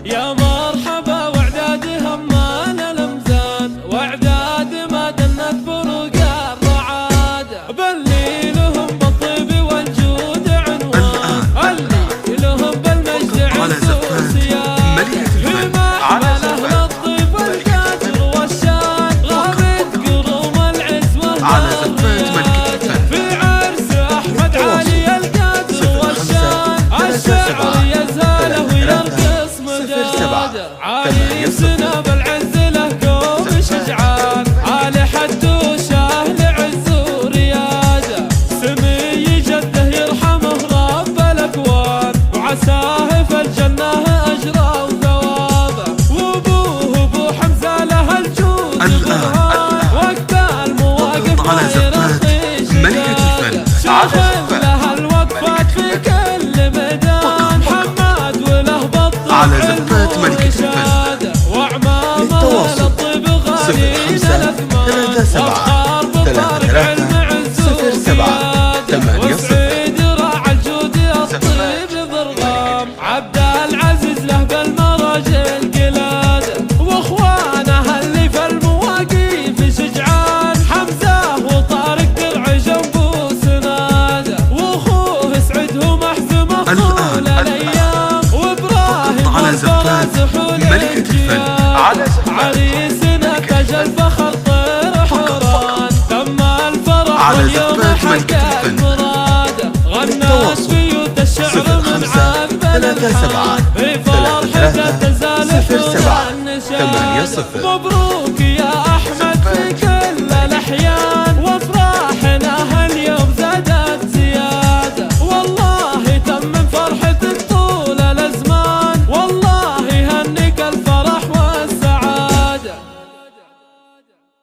يا مرحبا واعداد همان الامزان، واعداد ما دنت فروق الرعاد، باللي لهم بالطيب والجود عنوان، اللي لهم بالمجد عز وسياد، في محمل اهل الطيب والقدر والشان، غابت قروم العز والرياد، في عرس احمد علي القدر والشان، الشعر يزهله ويرقص مداد، عريسنا بالعز له كوم شجعان، آل حدوشه لعز ورياده، سمي جده يرحمه رب الاكوان، وعساه في الجنه اجره وثوابه، وابوه ابو حمزه له الجود برهان، وقت المواقف ما يرخي شداده، شيخ له الوقفات في كل ميدان، حماد وله بالطبع والرشاده، وعمامه للطيب غالين الاثمان، وابخار بالطارق علم عز وسياده، وسعيد راعى الجود الطيب ضرغام، عبد العزيز له بالمراجل قلاده، واخوانه اللي في المواقف شجعان، حمزه وطارق درع جنبه سناده، واخوه سعدهم محزمه طول الايام، وابراهيم الفرازح والانجياد، عريسنا تاج الفخر طير حوران، تم الفرح واليوم حقق مراده، غنى بيوت الشعر من عذب الالحان، في فرحته تزال حور النشاد، مبروك